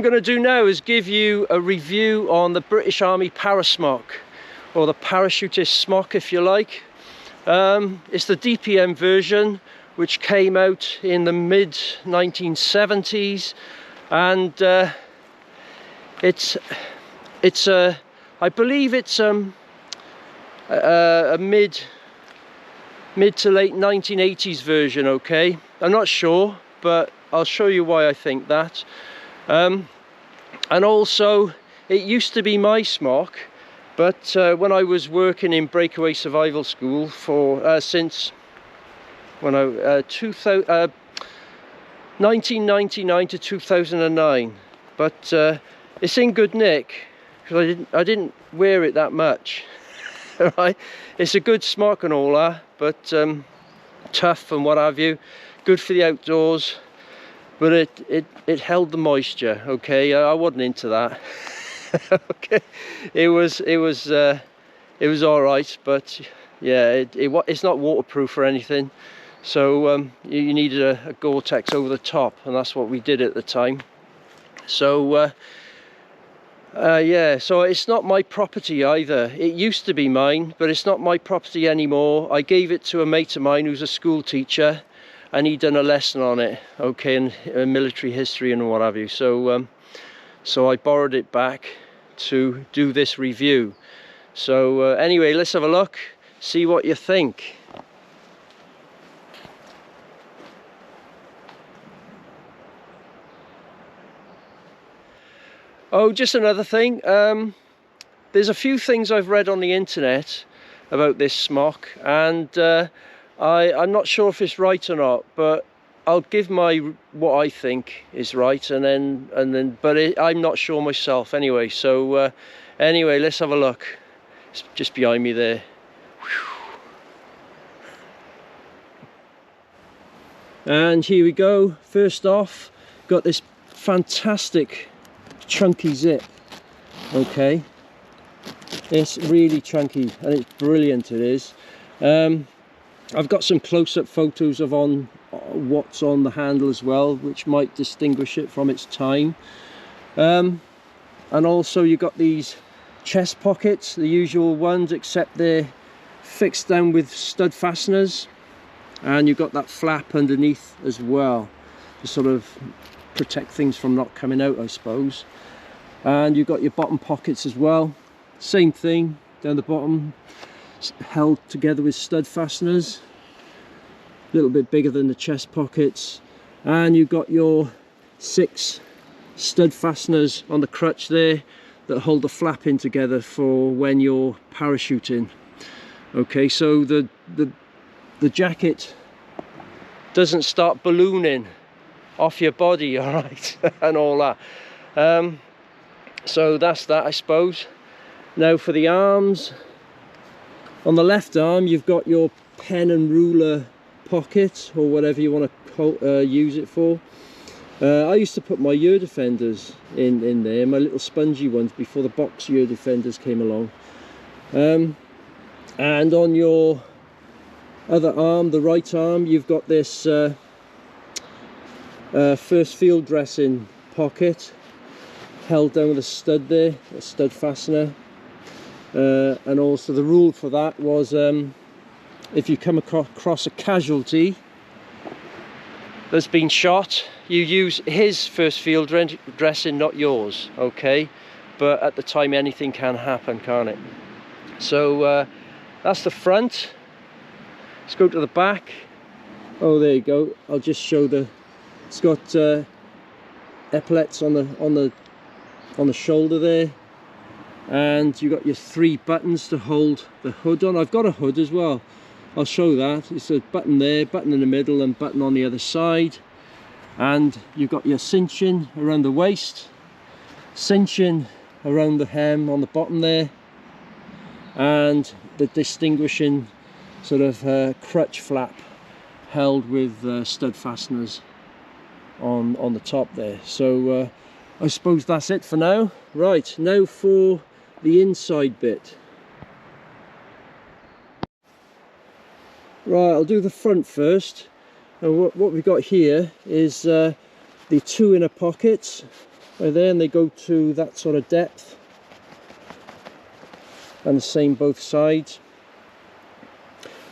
I'm going to do now is give you a review on the British Army parasmock, or the parachutist smock if you like. It's the DPM version, which came out in the mid 1970s, and I believe it's a mid to late 1980s version. Okay, I'm not sure, but I'll show you why I think that. And also, it used to be my smock, but when I was working in breakaway survival school for since when 1999 to 2009, but it's in good nick because I didn't wear it that much. Right, it's a good smock and all that, but tough and what have you, good for the outdoors, but it held the moisture. Okay, I wasn't into that. Okay, it was all right, but yeah, it's not waterproof or anything, so you needed a Gore-Tex over the top, and that's what we did at the time. So yeah, so it's not my property either. It used to be mine, but it's not my property anymore. I gave it to a mate of mine who's a school teacher, and he'd done a lesson on it, okay, in military history and what have you. So so I borrowed it back to do this review. So anyway, let's have a look, see what you think. Oh, just another thing, there's a few things I've read on the internet about this smock, and I'm not sure if it's right or not, but I'll give what I think is right, and then but I'm not sure myself anyway. So anyway, let's have a look. It's just behind me there. And here we go. First off, got this fantastic chunky zip. Okay, it's really chunky and it's brilliant, it is. I've got some close-up photos of what's on the handle as well, which might distinguish it from its time. And also you got these chest pockets, the usual ones, except they're fixed down with stud fasteners, and you've got that flap underneath as well to sort of protect things from not coming out, I suppose. And you've got your bottom pockets as well, same thing down the bottom, held together with stud fasteners, a little bit bigger than the chest pockets. And you've got your 6 stud fasteners on the crutch there that hold the flap in together for when you're parachuting. Okay, so the jacket doesn't start ballooning off your body, all right, and all that. So that's that, I suppose. Now for the arms, on the left arm you've got your pen and ruler pocket, or whatever you want to use it for. I used to put my ear defenders in there, my little spongy ones, before the box ear defenders came along. And on your other arm, the right arm, you've got this first field dressing pocket held down with a stud there, a stud fastener. And also the rule for that was, if you come across a casualty that's been shot, you use his first field dressing, not yours, okay? But at the time anything can happen, can't it? So that's the front. Let's go to the back. Oh, there you go. I'll just show it's got epaulets on the shoulder there, and you've got your 3 buttons to hold the hood on. I've got a hood as well, I'll show that. It's a button there, button in the middle, and button on the other side. And you've got your cinching around the waist, cinching around the hem on the bottom there, and the distinguishing sort of crutch flap held with stud fasteners on the top there. So I suppose that's it for now. Right, now for the inside bit. Right, I'll do the front first. And what we've got here is the 2 inner pockets. right there, and they go to that sort of depth, and the same both sides.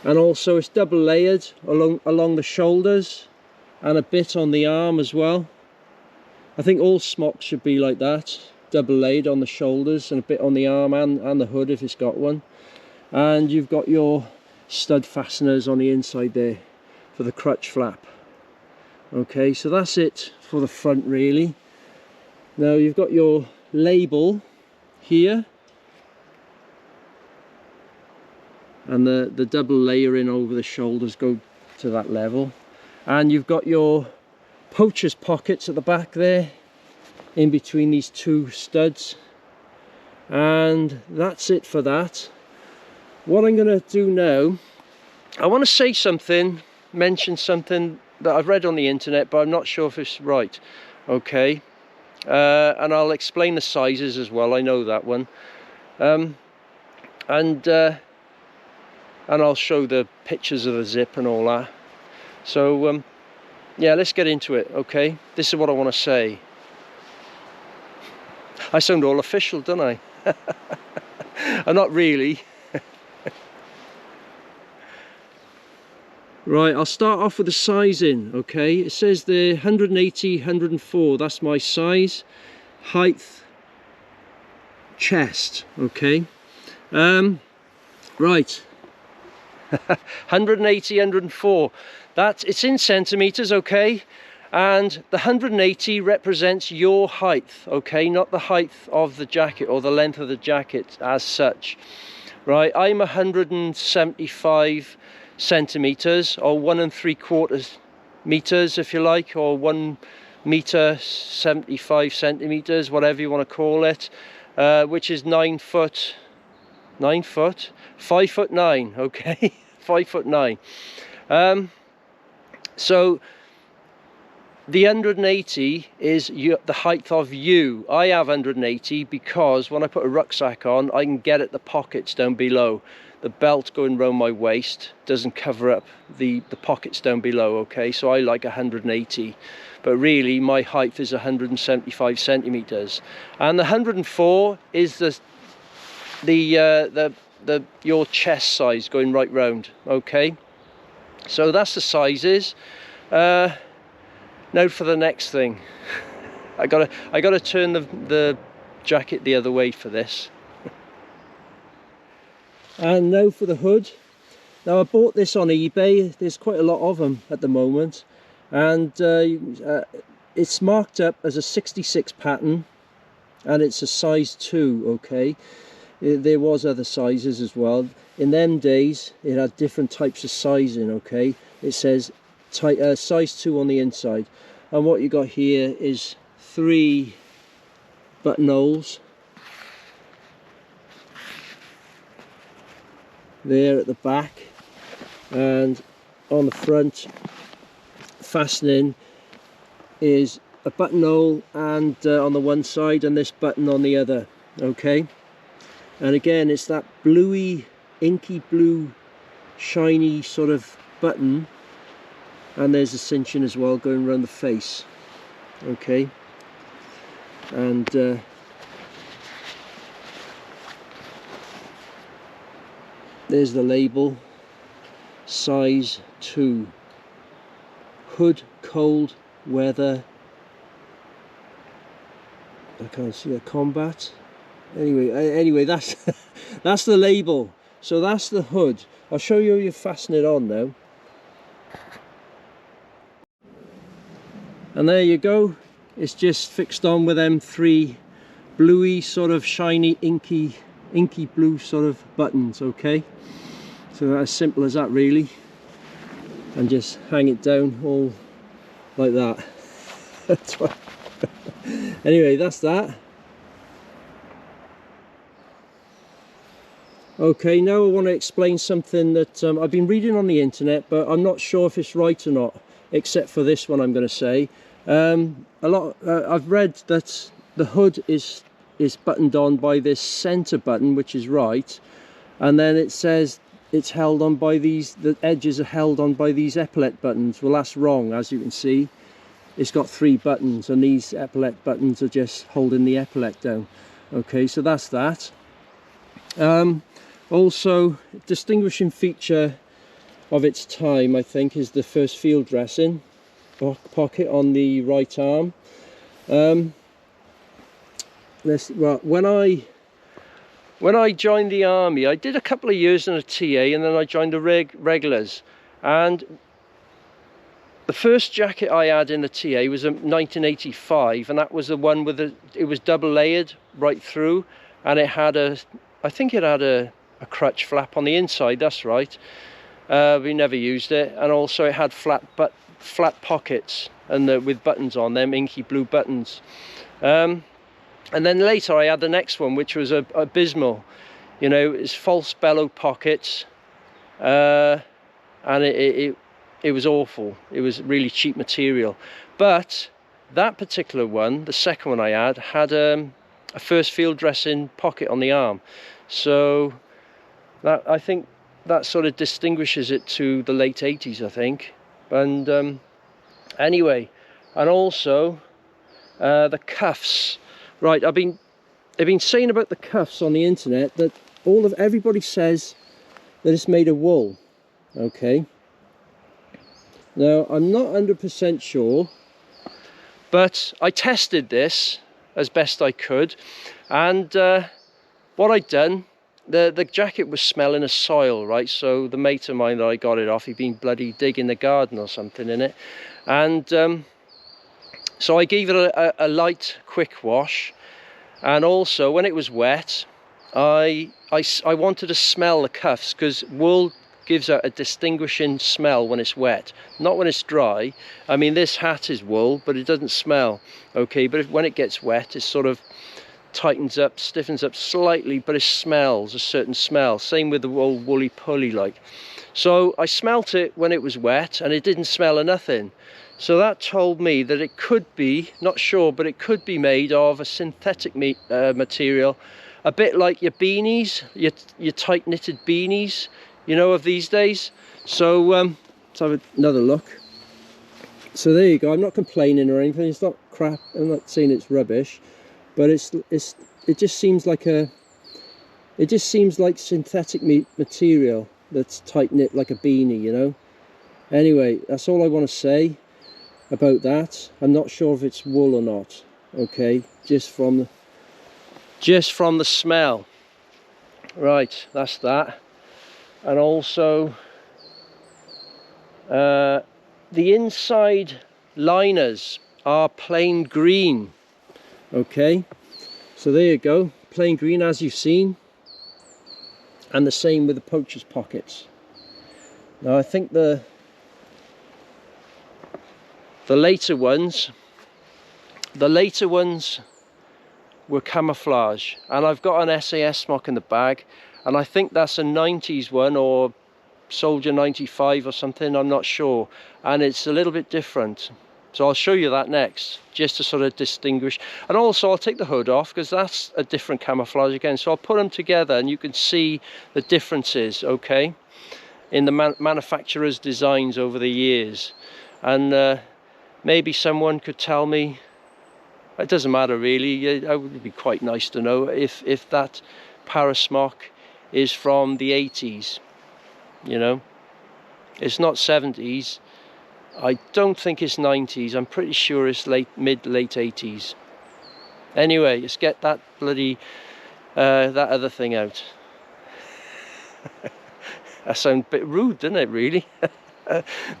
And also it's double layered along the shoulders and a bit on the arm as well. I think all smocks should be like that, double layered on the shoulders and a bit on the arm and the hood if it's got one. And you've got your stud fasteners on the inside there for the crutch flap. Okay, so that's it for the front really. Now you've got your label here, and the double layering over the shoulders go to that level, and you've got your poacher's pockets at the back there in between these two studs, and that's it for that. What I'm going to do now, I want to say something, mention something that I've read on the internet, but I'm not sure if it's right. Okay, and I'll explain the sizes as well. I know that one, and I'll show the pictures of the zip and all that. So yeah, let's get into it. Okay, this is what I want to say. I sound all official, don't I? I'm not really. Right, I'll start off with the sizing. Okay, it says the 180, 104, that's my size, height, chest. Okay, right. 180, 104, it's in centimeters. Okay, and the 180 represents your height, okay, not the height of the jacket or the length of the jacket as such. Right, I'm 175 centimeters, or 1 3/4 meters if you like, or 1 meter 75 centimeters, whatever you want to call it, which is 9 foot, 5'9", okay. 5'9". So the 180 is the height of you. I have 180 because when I put a rucksack on, I can get at the pockets down below. The belt going around my waist doesn't cover up the pockets down below, okay? So I like 180, but really my height is 175 centimeters. And the 104 is your chest size going right round, okay? So that's the sizes. Now for the next thing. I gotta turn the jacket the other way for this. And now for the hood. Now I bought this on eBay. There's quite a lot of them at the moment, and it's marked up as a 66 pattern, and it's a size 2. Okay, there was other sizes as well. In them days it had different types of sizing. Okay, it says size 2 on the inside, and what you got here is 3 buttonholes there at the back, and on the front fastening is a buttonhole, and on the one side, and this button on the other. Okay, and again it's that bluey, inky blue, shiny sort of button, and there's a cinching as well going around the face. Okay, and there's the label, size 2, hood, cold weather, I can't see a combat. Anyway, that's that's the label. So that's the hood. I'll show you how you fasten it on now. And there you go. It's just fixed on with them 3 bluey, sort of shiny, inky blue sort of buttons. Okay, so as simple as that really, and just hang it down all like that. Anyway, that's that. Okay, now I want to explain something that I've been reading on the internet, but I'm not sure if it's right or not, except for this one I'm going to say. I've read that the hood is buttoned on by this center button, which is right, and then it says it's held on by these, the edges are held on by these epaulette buttons. Well, that's wrong, as you can see. it's got 3 buttons, and these epaulette buttons are just holding the epaulette down. Okay, so that's that. Also, distinguishing feature of its time, I think, is the first field dressing pocket on the right arm. Well, when I joined the army, I did a couple of years in a TA, and then I joined the regulars. And the first jacket I had in the TA was a 1985, and that was the one with it was double layered right through, and it had I think it had a crutch flap on the inside, that's right. We never used it, and also it had flat pockets and with buttons on them, inky blue buttons. And then later I had the next one, which was abysmal. You know, it's false bellow pockets, and it was awful. It was really cheap material. But that particular one, the second one I had a first field dressing pocket on the arm. So that, I think that sort of distinguishes it to the late 80s, I think. And anyway, and also the cuffs. Right, I've been saying about the cuffs on the internet that everybody says that it's made of wool. Okay. Now, I'm not 100% sure, but I tested this as best I could, and what I'd done, the jacket was smelling of soil, right? So the mate of mine that I got it off, he'd been bloody digging the garden or something in it, and so I gave it a light, quick wash, and also when it was wet, I wanted to smell the cuffs, because wool gives out a distinguishing smell when it's wet, not when it's dry. I mean, this hat is wool, but it doesn't smell, okay? But when it gets wet, it sort of tightens up, stiffens up slightly, but it smells a certain smell. Same with the old woolly pulley like. So I smelt it when it was wet, and it didn't smell of nothing. So that told me that it could be, not sure, but it could be made of a synthetic material, a bit like your beanies, your tight knitted beanies, you know, of these days. So let's have another look. So there you go. I'm not complaining or anything. It's not crap. I'm not saying it's rubbish, but it just seems like synthetic material that's tight knit like a beanie, you know. Anyway, that's all I want to say about that. I'm not sure if it's wool or not. Okay, just from the smell. Right, that's that. And also the inside liners are plain green. Okay, so there you go, plain green as you've seen, and the same with the poacher's pockets. Now I think the later ones were camouflage, and I've got an SAS smock in the bag, and I think that's a 90s one, or Soldier 95 or something, I'm not sure, and it's a little bit different. So I'll show you that next, just to sort of distinguish. And also I'll take the hood off, because that's a different camouflage again. So I'll put them together and you can see the differences, okay, in the manufacturer's designs over the years. And maybe someone could tell me, it doesn't matter really, it would be quite nice to know if that parasmock is from the 80s, you know. It's not 70s. I don't think it's 90s. I'm pretty sure it's mid late 80s. Anyway, let's get that bloody that other thing out. That sounds a bit rude, doesn't it, really?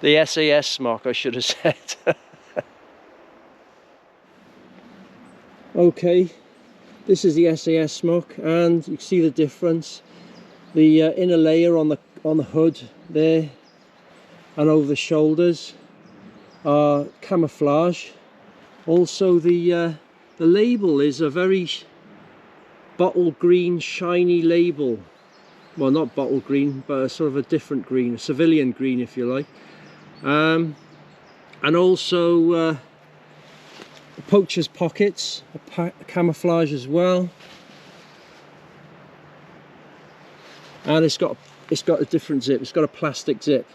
The SAS smock, I should have said. Okay, this is the SAS smock, and you can see the difference. The inner layer on the hood there and over the shoulders are camouflage. Also the label is a very bottle green shiny label. Well, not bottle green, but a sort of a different green, a civilian green if you like. And also the poacher's pockets are camouflage as well. And it's got a different zip. It's got a plastic zip.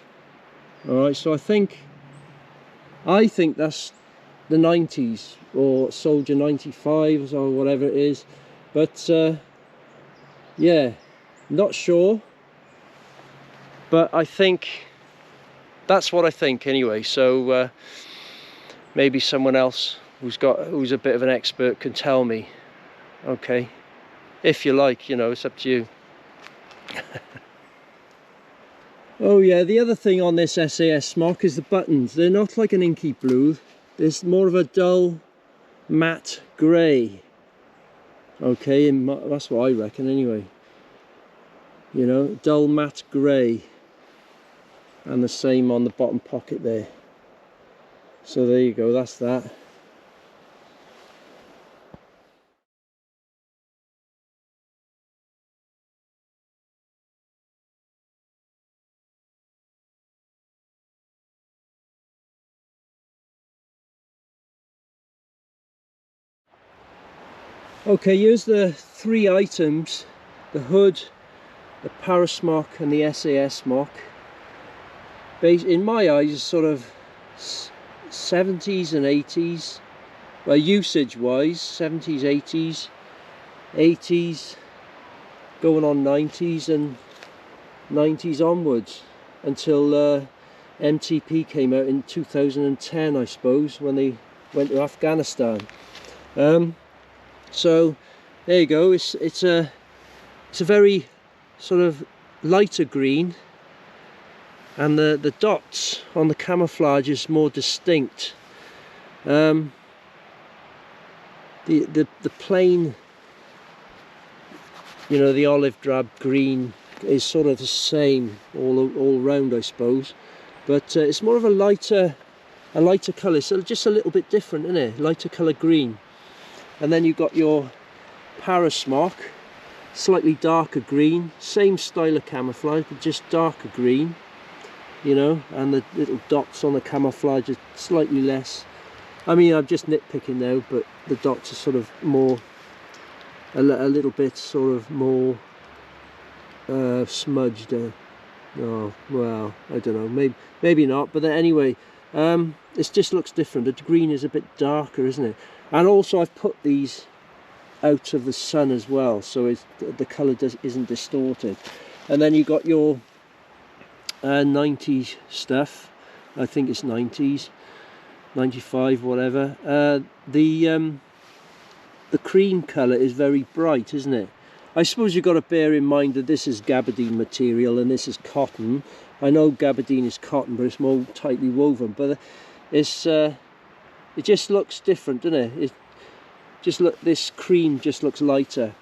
All right, so I think that's the 90s or Soldier 95s or whatever it is, but yeah, not sure, but I think that's what I think anyway. So maybe someone else who's a bit of an expert can tell me. Okay, if you like, you know, it's up to you. Oh yeah, the other thing on this SAS smock is the buttons. They're not like an inky blue, it's more of a dull matte grey. Okay, and that's what I reckon anyway. You know, dull matte grey, and the same on the bottom pocket there. So there you go, that's that. Okay, here's the three items: the hood, the parasmock and the SAS smock. In my eyes, sort of 70s and 80s, well, usage wise 70s, 80s, 80s going on 90s, and 90s onwards until MTP came out in 2010, I suppose, when they went to Afghanistan. So there you go. It's a very sort of lighter green, and the dots on the camouflage is more distinct. The plain, you know, the olive drab green is sort of the same all round, I suppose, but it's more of a lighter colour, so just a little bit different, isn't it? Lighter colour green. And then you've got your parasmock, slightly darker green, same style of camouflage but just darker green, you know, and the little dots on the camouflage are slightly less. I mean, I'm just nitpicking now, but the dots are sort of more, a little bit sort of more smudged. Oh well, I don't know, maybe not, but then anyway, it just looks different. The green is a bit darker, isn't it? And also I've put these out of the sun as well, so the colour isn't distorted. And then you've got your 90s stuff. I think it's 90s, 95, whatever. The cream colour is very bright, isn't it? I suppose you've got to bear in mind that this is gabardine material and this is cotton. I know gabardine is cotton, but it's more tightly woven. But it's it just looks different, doesn't it? This cream just looks lighter.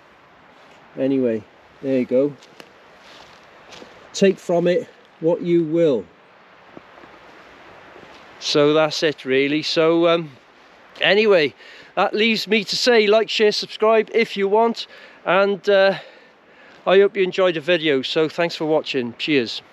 Anyway, there you go. Take from it what you will. So that's it really. So anyway, that leaves me to say like, share, subscribe if you want, and I hope you enjoyed the video. So thanks for watching. Cheers.